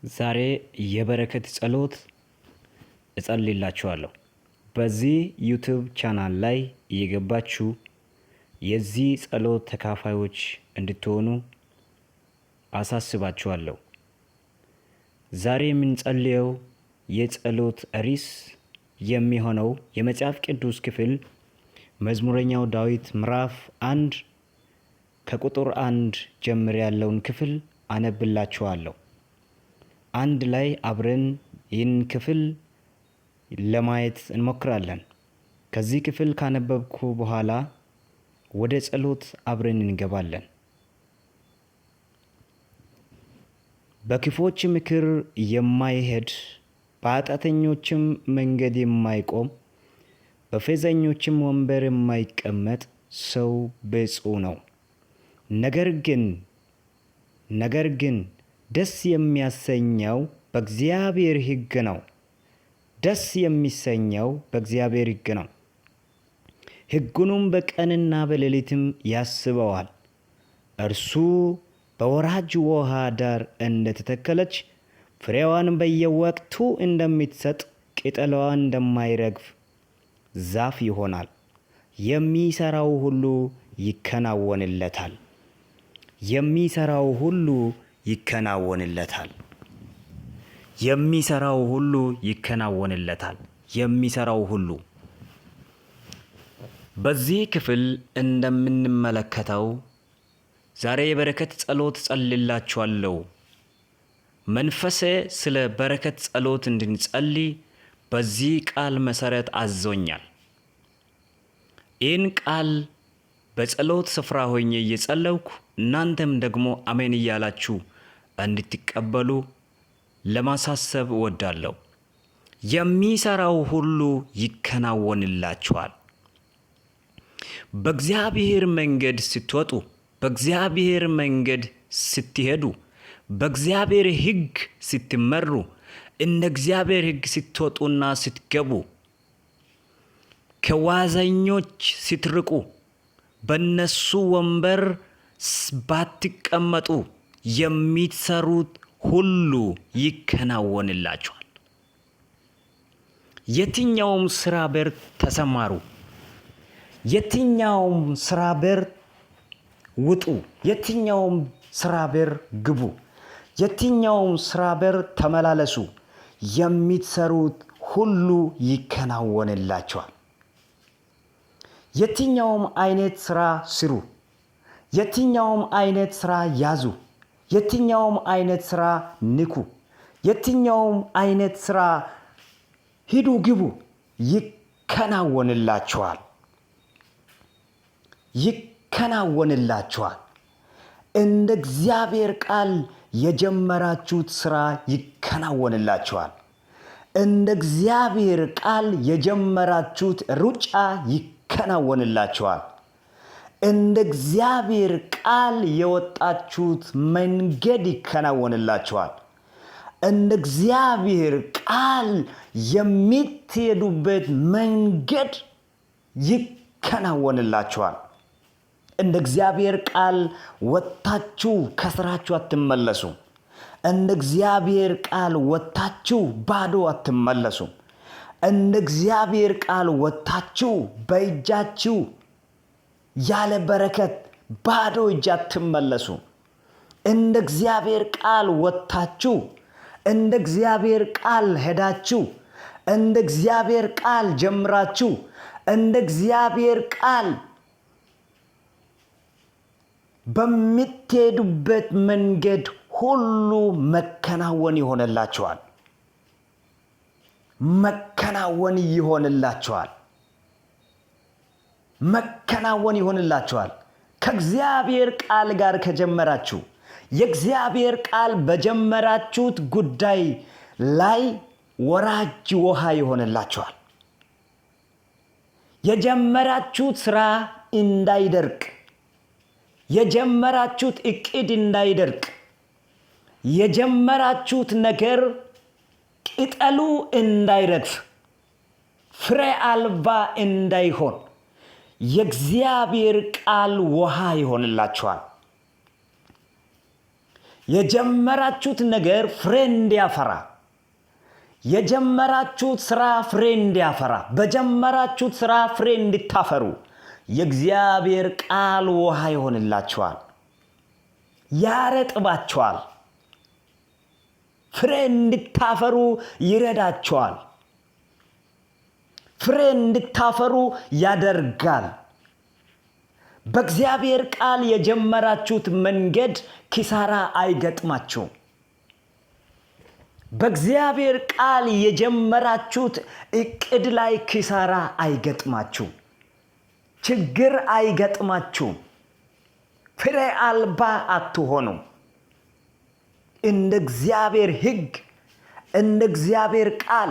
ዛሬ የበረከት ጸሎት እጸልይላችኋለሁ። በዚህ ዩቲዩብ ቻናል ላይ እየገባችሁ የዚህ ጸሎት ተካፋዮች እንድትሆኑ አሳስባችኋለሁ። ዛሬ የምንጸልየው የጸሎት ርዕስ የሚሆነው የመጽሐፍ ቅዱስ ክፍል መዝሙረኛው ዳዊት ምዕራፍ 1 ከቁጥር 1 ጀምሮ ያለውን ክፍል አነብላችኋለሁ። አንድ ላይ አብረን ይህን ክፍል ለማየት እንሞክራለን። ከዚህ ክፍል ካነበብኩ በኋላ ወደ ጸሎት አብረን እንገባለን። በክፎች ምክር የማይሄድ በኃጢአተኞችም መንገድ የማይቆም በፌዘኞችም ወንበር የማይቀመጥ ሰው ብፁዕ ነው። ነገር ግን ደስ የሚያሰኘው በእግዚአብሔር ሕግ ነው። ደስ የሚሰኘው በእግዚአብሔር ሕግ ነው። ሕጉንም በቀንና በሌሊትም ያስበዋል። እርሱ በወራጅ ውሃ ዳር እንደተተከለች ፍሬዋን በየወቅቱ እንደምትሰጥ ቅጠሏ እንደማይረግፍ ዛፍ ይሆናል። የሚሰራው ሁሉ ይከናወንለታል። የሚሰራው ሁሉ ይከናወንለታል። የሚሰራው ሁሉ ይከናወንለታል። የሚሰራው ሁሉ በዚህ ክፍል እንደምንመለከተው ዛሬ የበረከት ጸሎት ጸልላችኋለሁ። መንፈሴ ስለ በረከት ጸሎት እንድንጸልይ በዚህ ቃል መሰረት አዞኛል። ይህን ቃል በጸሎት ስፍራ ሆኜ እየጸለይኩ እናንተም ደግሞ አሜን እያላችሁ እንድትቀበሉ ለማሳሰብ እወዳለሁ። የሚሰራው ሁሉ ይከናወንላችኋል። በእግዚአብሔር መንገድ ስትወጡ፣ በእግዚአብሔር መንገድ ስትሄዱ፣ በእግዚአብሔር ሕግ ስትመሩ፣ እንደ እግዚአብሔር ሕግ ስትወጡና ስትገቡ፣ ከዋዘኞች ስትርቁ፣ በነሱ ወንበር ባትቀመጡ የሚሰሩት ሁሉ ይከናወንላችኋል። የትኛውም ስራ በር ተሰማሩ፣ የትኛውም ስራ በር ውጡ፣ የትኛውም ስራ በር ግቡ፣ የትኛውም ስራ በር ተመላለሱ፣ የሚሰሩት ሁሉ ይከናወንላችኋል። የትኛውም አይነት ስራ ስሩ፣ የትኛውም አይነት ስራ ያዙ፣ የትኛውም አይነት ስራ ንኩ፣ የትኛውም አይነት ስራ ሂዱ ግቡ፣ ይከናወንላችኋል። ይከናወንላችኋል። እንደ እግዚአብሔር ቃል የጀመራችሁት ስራ ይከናወንላችኋል። እንደ እግዚአብሔር ቃል የጀመራችሁት ሩጫ ይከናወንላችኋል። እንደ እግዚአብሔር ቃል የወጣችሁት መንገድ ይከናወንላችኋል። እንደ እግዚአብሔር ቃል የምትሄዱበት መንገድ ይከናወንላችኋል። እንደ እግዚአብሔር ቃል ወጥታችሁ ከስራችሁ አትመለሱም። እንደ እግዚአብሔር ቃል ወጥታችሁ ባዶ አትመለሱም። እንደ እግዚአብሔር ቃል ወጥታችሁ በእጃችሁ ያለ በረከት ባዶ እጅ አትመለሱ። እንደ እግዚአብሔር ቃል ወጥታችሁ፣ እንደ እግዚአብሔር ቃል ሄዳችሁ፣ እንደ እግዚአብሔር ቃል ጀምራችሁ፣ እንደ እግዚአብሔር ቃል በምትሄዱበት መንገድ ሁሉ መከናወን ይሆንላችኋል። መከናወን ይሆንላችኋል። መከናወን ይሆንላችኋል። ከእግዚአብሔር ቃል ጋር ከጀመራችሁ፣ የእግዚአብሔር ቃል በጀመራችሁት ጉዳይ ላይ ወራጅ ውሃ ይሆንላችኋል። የጀመራችሁት ስራ እንዳይደርቅ፣ የጀመራችሁት እቅድ እንዳይደርቅ፣ የጀመራችሁት ነገር ቅጠሉ እንዳይረግፍ፣ ፍሬ አልባ እንዳይሆን የእግዚአብሔር ቃል ውሃ ይሆንላችኋል። የጀመራችሁት ነገር ፍሬ እንዲያፈራ፣ የጀመራችሁት ስራ ፍሬ እንዲያፈራ፣ በጀመራችሁት ስራ ፍሬ እንድታፈሩ የእግዚአብሔር ቃል ውሃ ይሆንላችኋል፣ ያረጥባችኋል፣ ፍሬ እንድታፈሩ ይረዳችኋል፣ ፍሬ እንድታፈሩ ያደርጋል። በእግዚአብሔር ቃል የጀመራችሁት መንገድ ኪሳራ አይገጥማችሁም። በእግዚአብሔር ቃል የጀመራችሁት እቅድ ላይ ኪሳራ አይገጥማችሁም። ችግር አይገጥማችሁም። ፍሬ አልባ አትሆኑም። እንደ እግዚአብሔር ሕግ፣ እንደ እግዚአብሔር ቃል፣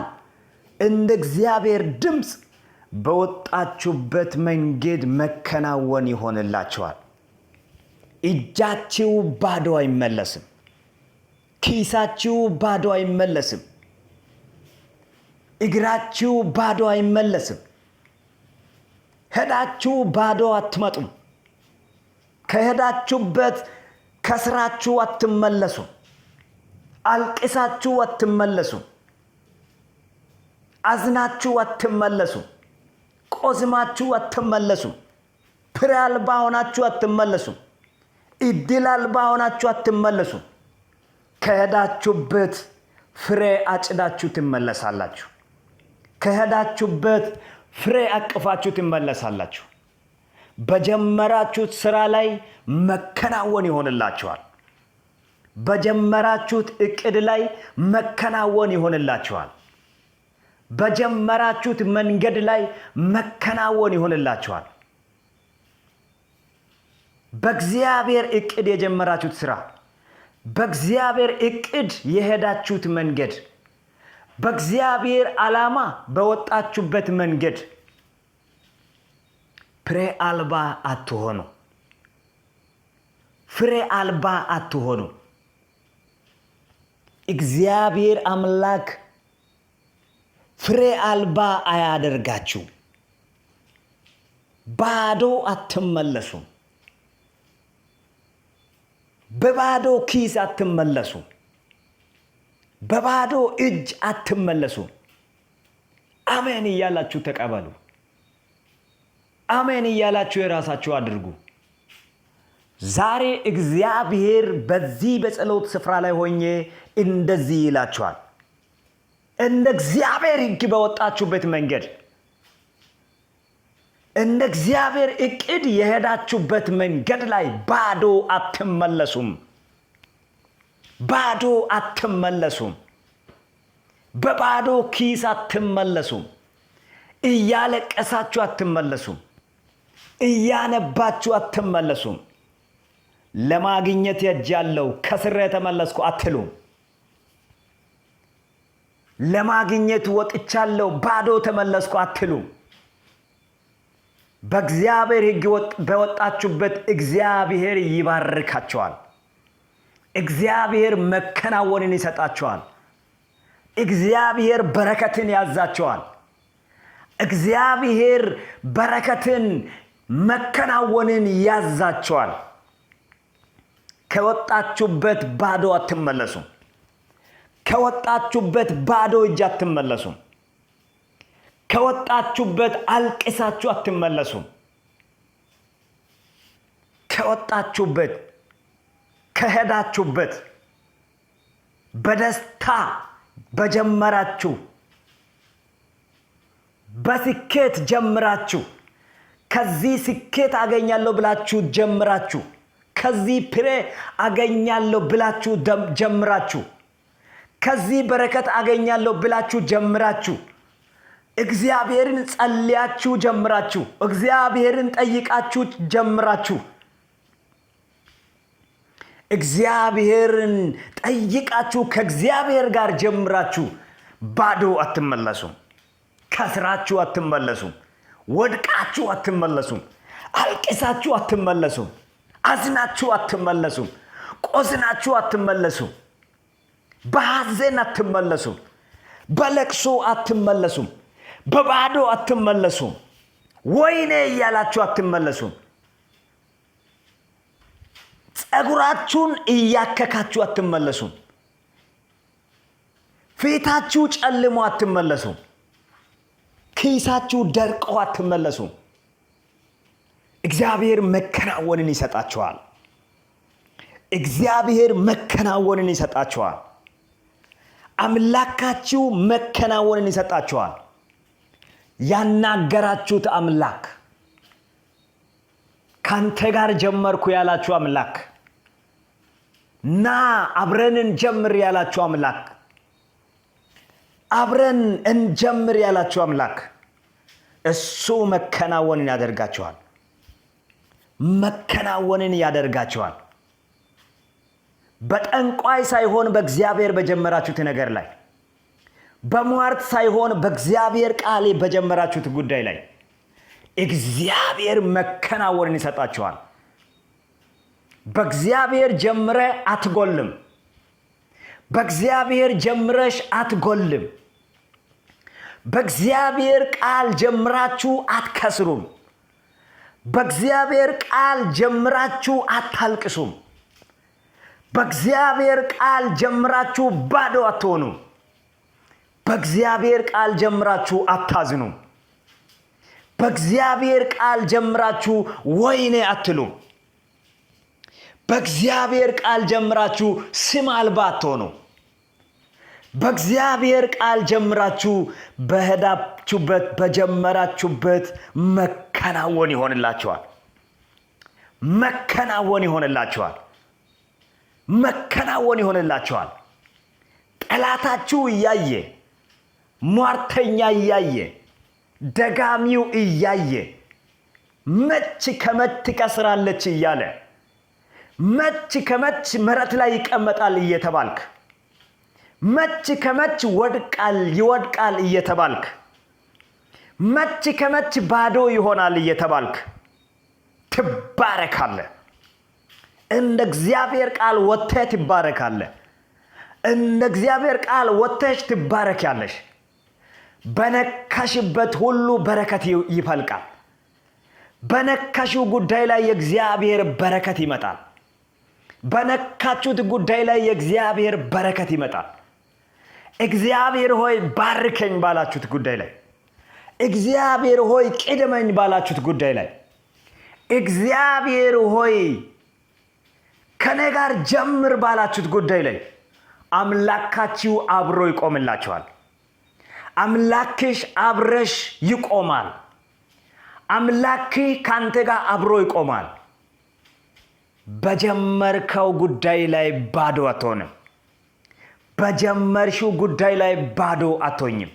እንደ እግዚአብሔር ድምፅ በወጣችሁበት መንገድ መከናወን ይሆንላችኋል። እጃችሁ ባዶ አይመለስም። ኪሳችሁ ባዶ አይመለስም። እግራችሁ ባዶ አይመለስም። ሄዳችሁ ባዶ አትመጡም። ከሄዳችሁበት ከስራችሁ አትመለሱም። አልቅሳችሁ አትመለሱም። አዝናችሁ አትመለሱም። ቆዝማችሁ አትመለሱም። ፍሬ አልባ ሆናችሁ አትመለሱም። እድል አልባ ሆናችሁ አትመለሱም። ከሄዳችሁበት ፍሬ አጭዳችሁ ትመለሳላችሁ። ከሄዳችሁበት ፍሬ አቅፋችሁ ትመለሳላችሁ። በጀመራችሁት ስራ ላይ መከናወን ይሆንላችኋል። በጀመራችሁት እቅድ ላይ መከናወን ይሆንላችኋል። በጀመራችሁት መንገድ ላይ መከናወን ይሆንላችኋል። በእግዚአብሔር እቅድ የጀመራችሁት ስራ፣ በእግዚአብሔር እቅድ የሄዳችሁት መንገድ፣ በእግዚአብሔር ዓላማ በወጣችሁበት መንገድ ፍሬ አልባ አትሆኑ። ፍሬ አልባ አትሆኑ። እግዚአብሔር አምላክ ፍሬ አልባ አያደርጋችሁ። ባዶ አትመለሱም። በባዶ ኪስ አትመለሱም። በባዶ እጅ አትመለሱም። አሜን እያላችሁ ተቀበሉ። አሜን እያላችሁ የራሳችሁ አድርጉ። ዛሬ እግዚአብሔር በዚህ በጸሎት ስፍራ ላይ ሆኜ እንደዚህ ይላችኋል። እንደ እግዚአብሔር ሕግ በወጣችሁበት መንገድ፣ እንደ እግዚአብሔር እቅድ የሄዳችሁበት መንገድ ላይ ባዶ አትመለሱም። ባዶ አትመለሱም። በባዶ ኪስ አትመለሱም። እያለቀሳችሁ አትመለሱም። እያነባችሁ አትመለሱም። ለማግኘት ሄጃለሁ ከስሬ ተመለስኩ አትሉም። ለማግኘት ወጥቻለሁ ባዶ ተመለስኩ አትሉም። በእግዚአብሔር ሕግ በወጣችሁበት እግዚአብሔር ይባርካችኋል። እግዚአብሔር መከናወንን ይሰጣችኋል። እግዚአብሔር በረከትን ያዛችኋል። እግዚአብሔር በረከትን መከናወንን ያዛችኋል። ከወጣችሁበት ባዶ አትመለሱም። ከወጣችሁበት ባዶ እጅ አትመለሱም። ከወጣችሁበት አልቅሳችሁ አትመለሱም። ከወጣችሁበት ከሄዳችሁበት በደስታ በጀመራችሁ በስኬት ጀምራችሁ ከዚህ ስኬት አገኛለሁ ብላችሁ ጀምራችሁ ከዚህ ፍሬ አገኛለሁ ብላችሁ ጀምራችሁ ከዚህ በረከት አገኛለሁ ብላችሁ ጀምራችሁ እግዚአብሔርን ጸልያችሁ ጀምራችሁ እግዚአብሔርን ጠይቃችሁ ጀምራችሁ እግዚአብሔርን ጠይቃችሁ ከእግዚአብሔር ጋር ጀምራችሁ ባዶ አትመለሱም። ከስራችሁ አትመለሱም። ወድቃችሁ አትመለሱም። አልቅሳችሁ አትመለሱም። አዝናችሁ አትመለሱም። ቆዝናችሁ አትመለሱም። በሐዘን አትመለሱም። በለቅሶ አትመለሱም። በባዶ አትመለሱም። ወይኔ እያላችሁ አትመለሱም። ጸጉራችሁን እያከካችሁ አትመለሱም። ፊታችሁ ጨልሞ አትመለሱም። ኪሳችሁ ደርቆ አትመለሱም። እግዚአብሔር መከናወንን ይሰጣችኋል። እግዚአብሔር መከናወንን ይሰጣችኋል። አምላካችሁ መከናወንን ይሰጣችኋል። ያናገራችሁት አምላክ፣ ካንተ ጋር ጀመርኩ ያላችሁ አምላክ፣ ና አብረን እንጀምር ያላችሁ አምላክ፣ አብረን እንጀምር ያላችሁ አምላክ እሱ መከናወንን ያደርጋችኋል። መከናወንን ያደርጋችኋል። በጠንቋይ ሳይሆን በእግዚአብሔር በጀመራችሁት ነገር ላይ፣ በሟርት ሳይሆን በእግዚአብሔር ቃል በጀመራችሁት ጉዳይ ላይ እግዚአብሔር መከናወንን ይሰጣችኋል። በእግዚአብሔር ጀምረ አትጎልም። በእግዚአብሔር ጀምረሽ አትጎልም። በእግዚአብሔር ቃል ጀምራችሁ አትከስሩም። በእግዚአብሔር ቃል ጀምራችሁ አታልቅሱም። በእግዚአብሔር ቃል ጀምራችሁ ባዶ አትሆኑም። በእግዚአብሔር ቃል ጀምራችሁ አታዝኑም። በእግዚአብሔር ቃል ጀምራችሁ ወይኔ አትሉም። በእግዚአብሔር ቃል ጀምራችሁ ስም አልባ አትሆኑም። በእግዚአብሔር ቃል ጀምራችሁ በሄዳችሁበት በጀመራችሁበት መከናወን ይሆንላችኋል። መከናወን ይሆንላችኋል። መከናወን ይሆንላችኋል። ጠላታችሁ እያየ፣ ሟርተኛ እያየ፣ ደጋሚው እያየ መች ከመች ትከስራለች እያለ መች ከመች መሬት ላይ ይቀመጣል እየተባልክ መች ከመች ይወድቃል እየተባልክ መች ከመች ባዶ ይሆናል እየተባልክ ትባረካለህ። እንደ እግዚአብሔር ቃል ወጥተህ ትባረካለህ። እንደ እግዚአብሔር ቃል ወጥተሽ ትባረኪያለሽ። በነካሽበት ሁሉ በረከት ይፈልቃል። በነካሽው ጉዳይ ላይ የእግዚአብሔር በረከት ይመጣል። በነካችሁት ጉዳይ ላይ የእግዚአብሔር በረከት ይመጣል። እግዚአብሔር ሆይ ባርከኝ ባላችሁት ጉዳይ ላይ፣ እግዚአብሔር ሆይ ቅደመኝ ባላችሁት ጉዳይ ላይ፣ እግዚአብሔር ሆይ ከኔ ጋር ጀምር ባላችሁት ጉዳይ ላይ አምላካችሁ አብሮ ይቆምላችኋል። አምላክሽ አብረሽ ይቆማል። አምላክ ካንተ ጋር አብሮ ይቆማል። በጀመርከው ጉዳይ ላይ ባዶ አትሆንም። በጀመርሽው ጉዳይ ላይ ባዶ አትሆኝም።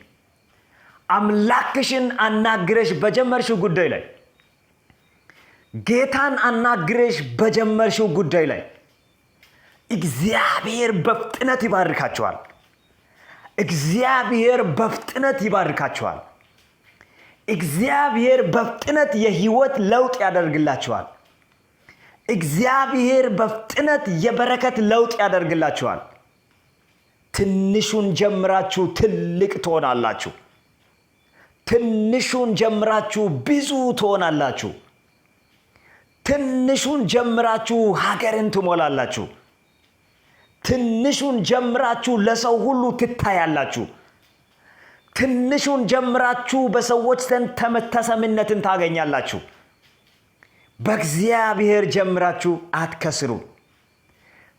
አምላክሽን አናግረሽ በጀመርሽው ጉዳይ ላይ፣ ጌታን አናግረሽ በጀመርሽው ጉዳይ ላይ እግዚአብሔር በፍጥነት ይባርካችኋል። እግዚአብሔር በፍጥነት ይባርካችኋል። እግዚአብሔር በፍጥነት የህይወት ለውጥ ያደርግላችኋል። እግዚአብሔር በፍጥነት የበረከት ለውጥ ያደርግላችኋል። ትንሹን ጀምራችሁ ትልቅ ትሆናላችሁ። ትንሹን ጀምራችሁ ብዙ ትሆናላችሁ። ትንሹን ጀምራችሁ ሀገርን ትሞላላችሁ። ትንሹን ጀምራችሁ ለሰው ሁሉ ትታያላችሁ። ትንሹን ጀምራችሁ በሰዎች ዘንድ ተሰሚነትን ታገኛላችሁ። በእግዚአብሔር ጀምራችሁ አትከስሩ።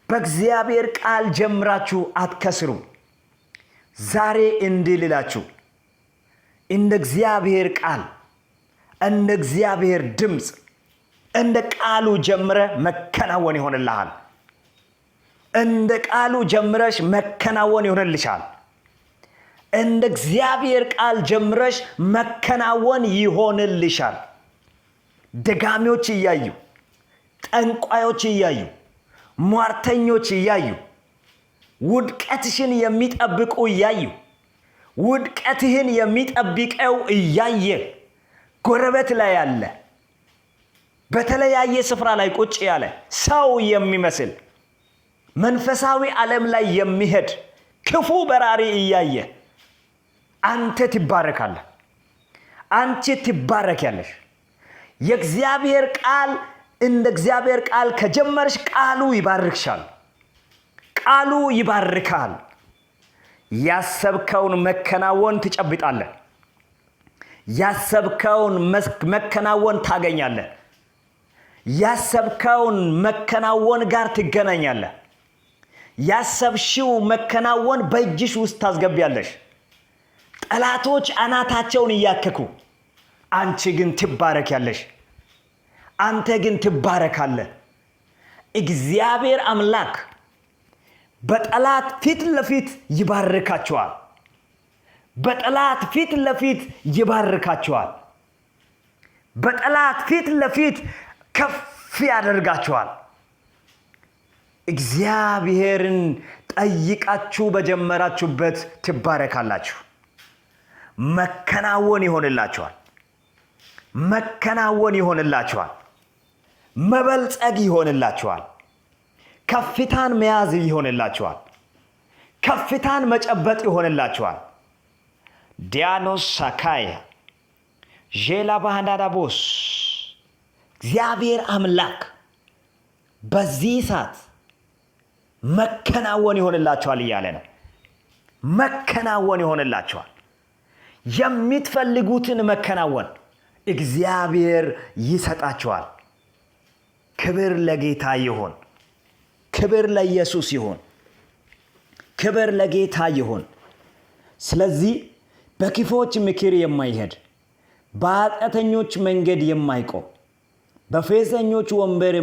በእግዚአብሔር ቃል ጀምራችሁ አትከስሩ። ዛሬ እንዲህ ልላችሁ፣ እንደ እግዚአብሔር ቃል፣ እንደ እግዚአብሔር ድምፅ፣ እንደ ቃሉ ጀምረ መከናወን ይሆንልሃል። እንደ ቃሉ ጀምረሽ መከናወን ይሆንልሻል። እንደ እግዚአብሔር ቃል ጀምረሽ መከናወን ይሆንልሻል። ደጋሚዎች እያዩ፣ ጠንቋዮች እያዩ፣ ሟርተኞች እያዩ፣ ውድቀትሽን የሚጠብቁ እያዩ፣ ውድቀትህን የሚጠብቀው እያየ፣ ጎረቤት ላይ ያለ፣ በተለያየ ስፍራ ላይ ቁጭ ያለ ሰው የሚመስል መንፈሳዊ ዓለም ላይ የሚሄድ ክፉ በራሪ እያየ አንተ ትባረካለህ። አንቺ ትባረኪያለሽ። የእግዚአብሔር ቃል እንደ እግዚአብሔር ቃል ከጀመርሽ ቃሉ ይባርክሻል። ቃሉ ይባርካል። ያሰብከውን መከናወን ትጨብጣለህ። ያሰብከውን መከናወን ታገኛለህ። ያሰብከውን መከናወን ጋር ትገናኛለህ። ያሰብሽው መከናወን በእጅሽ ውስጥ ታስገቢያለሽ። ጠላቶች አናታቸውን እያከኩ፣ አንቺ ግን ትባረኪያለሽ። አንተ ግን ትባረካለህ። እግዚአብሔር አምላክ በጠላት ፊት ለፊት ይባርካቸዋል። በጠላት ፊት ለፊት ይባርካቸዋል። በጠላት ፊት ለፊት ከፍ ያደርጋቸዋል። እግዚአብሔርን ጠይቃችሁ በጀመራችሁበት ትባረካላችሁ። መከናወን ይሆንላችኋል። መከናወን ይሆንላችኋል። መበልጸግ ይሆንላችኋል። ከፍታን መያዝ ይሆንላችኋል። ከፍታን መጨበጥ ይሆንላችኋል። ዲያኖስ ሳካያ ጄላ ባንዳዳቦስ እግዚአብሔር አምላክ በዚህ ሰዓት መከናወን ይሆንላችኋል እያለ ነው። መከናወን ይሆንላችኋል። የምትፈልጉትን መከናወን እግዚአብሔር ይሰጣችኋል። ክብር ለጌታ ይሁን። ክብር ለኢየሱስ ይሁን። ክብር ለጌታ ይሁን። ስለዚህ በክፎች ምክር የማይሄድ፣ በኃጢአተኞች መንገድ የማይቆም፣ በፌዘኞች ወንበር